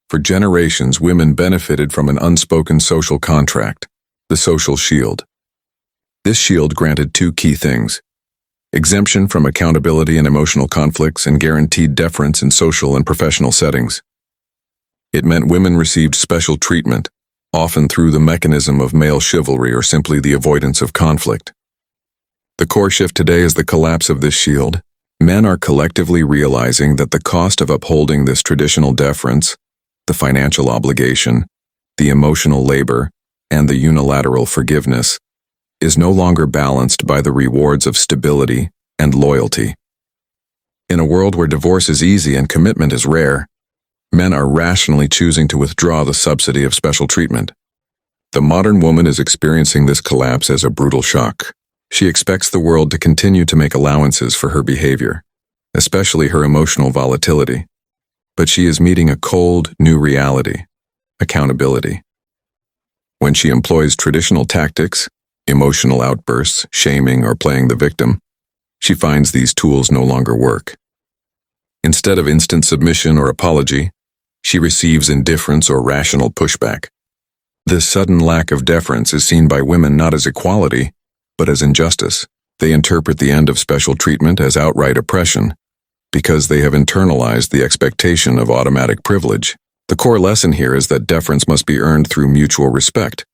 For generations, women benefited from an unspoken social contract, the social shield. This shield granted two key things: exemption from accountability and emotional conflicts, and guaranteed deference in social and professional settings. It meant women received special treatment, often through the mechanism of male chivalry or simply the avoidance of conflict. The core shift today is the collapse of this shield. Men are collectively realizing that the cost of upholding this traditional deference, the financial obligation, the emotional labor, and the unilateral forgiveness, is no longer balanced by the rewards of stability and loyalty. In a world where divorce is easy and commitment is rare, men are rationally choosing to withdraw the subsidy of special treatment. The modern woman is experiencing this collapse as a brutal shock. She expects the world to continue to make allowances for her behavior, especially her emotional volatility. But she is meeting a cold, new reality: accountability. When she employs traditional tactics, emotional outbursts, shaming, or playing the victim, she finds these tools no longer work. Instead of instant submission or apology, she receives indifference or rational pushback. This sudden lack of deference is seen by women not as equality, but as injustice. They interpret the end of special treatment as outright oppression, because they have internalized the expectation of automatic privilege. The core lesson here is that deference must be earned through mutual respect,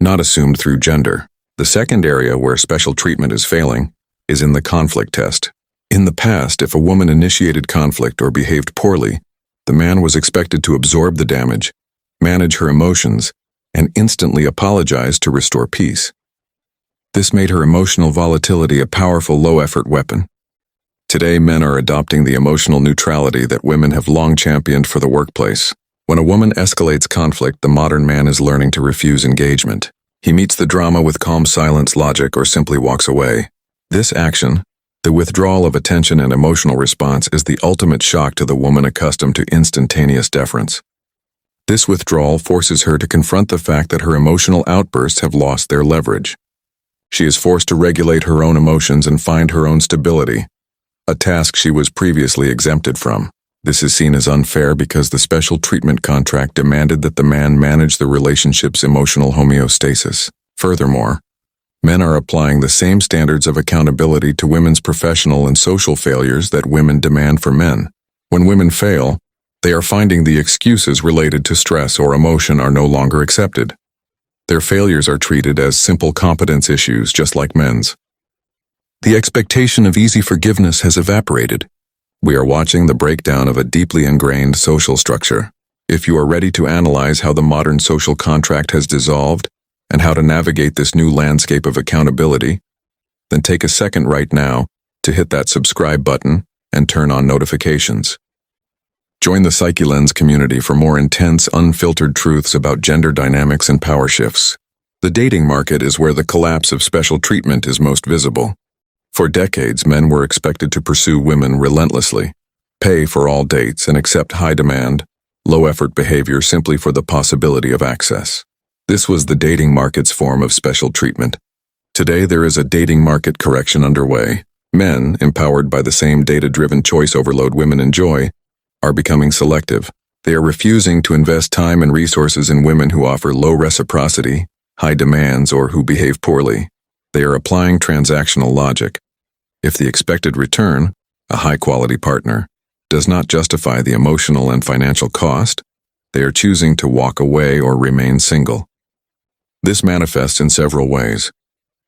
not assumed through gender. The second area where special treatment is failing is in the conflict test. In the past, if a woman initiated conflict or behaved poorly, the man was expected to absorb the damage, manage her emotions, and instantly apologize to restore peace. This made her emotional volatility a powerful low-effort weapon. Today, men are adopting the emotional neutrality that women have long championed for the workplace. When a woman escalates conflict, the modern man is learning to refuse engagement. He meets the drama with calm silence, logic, or simply walks away. This action, the withdrawal of attention and emotional response, is the ultimate shock to the woman accustomed to instantaneous deference. This withdrawal forces her to confront the fact that her emotional outbursts have lost their leverage. She is forced to regulate her own emotions and find her own stability, a task she was previously exempted from. This is seen as unfair because the special treatment contract demanded that the man manage the relationship's emotional homeostasis. Furthermore, men are applying the same standards of accountability to women's professional and social failures that women demand for men. When women fail, they are finding the excuses related to stress or emotion are no longer accepted. Their failures are treated as simple competence issues, just like men's. The expectation of easy forgiveness has evaporated. We are watching the breakdown of a deeply ingrained social structure. If you are ready to analyze how the modern social contract has dissolved and how to navigate this new landscape of accountability, then take a second right now to hit that subscribe button and turn on notifications. Join the Psyche Lens community for more intense, unfiltered truths about gender dynamics and power shifts. The dating market is where the collapse of special treatment is most visible. For decades, men were expected to pursue women relentlessly, pay for all dates, and accept high-demand, low-effort behavior simply for the possibility of access. This was the dating market's form of special treatment. Today, there is a dating market correction underway. Men, empowered by the same data-driven choice overload women enjoy, are becoming selective. They are refusing to invest time and resources in women who offer low reciprocity, high demands, or who behave poorly. They are applying transactional logic. If the expected return, a high-quality partner, does not justify the emotional and financial cost, they are choosing to walk away or remain single. This manifests in several ways.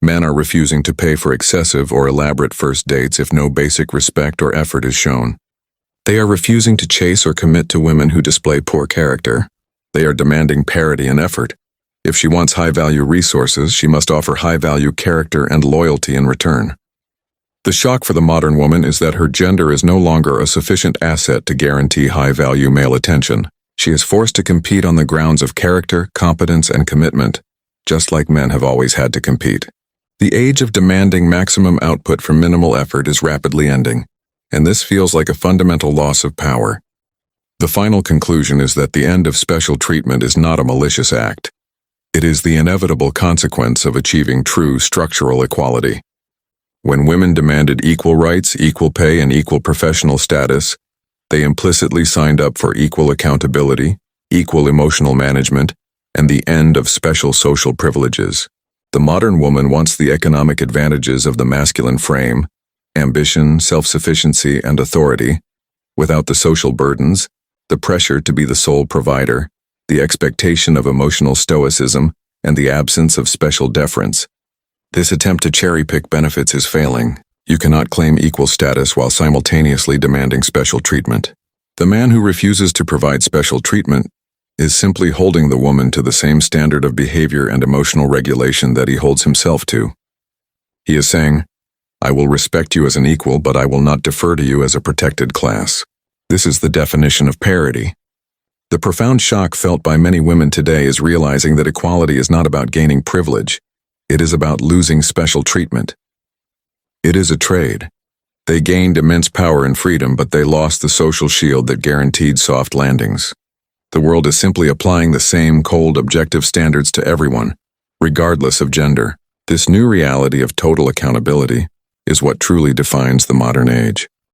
Men are refusing to pay for excessive or elaborate first dates if no basic respect or effort is shown. They are refusing to chase or commit to women who display poor character. They are demanding parity and effort. If she wants high-value resources, she must offer high-value character and loyalty in return. The shock for the modern woman is that her gender is no longer a sufficient asset to guarantee high-value male attention. She is forced to compete on the grounds of character, competence, and commitment, just like men have always had to compete. The age of demanding maximum output for minimal effort is rapidly ending, and this feels like a fundamental loss of power. The final conclusion is that the end of special treatment is not a malicious act. It is the inevitable consequence of achieving true structural equality. When women demanded equal rights, equal pay, and equal professional status, they implicitly signed up for equal accountability, equal emotional management, and the end of special social privileges. The modern woman wants the economic advantages of the masculine frame, ambition, self-sufficiency, and authority, without the social burdens, the pressure to be the sole provider, the expectation of emotional stoicism, and the absence of special deference. This attempt to cherry-pick benefits is failing. You cannot claim equal status while simultaneously demanding special treatment. The man who refuses to provide special treatment is simply holding the woman to the same standard of behavior and emotional regulation that he holds himself to. He is saying, "I will respect you as an equal, but I will not defer to you as a protected class." This is the definition of parity. The profound shock felt by many women today is realizing that equality is not about gaining privilege. It is about losing special treatment. It is a trade. They gained immense power and freedom, but they lost the social shield that guaranteed soft landings. The world is simply applying the same cold, objective standards to everyone, regardless of gender. This new reality of total accountability is what truly defines the modern age.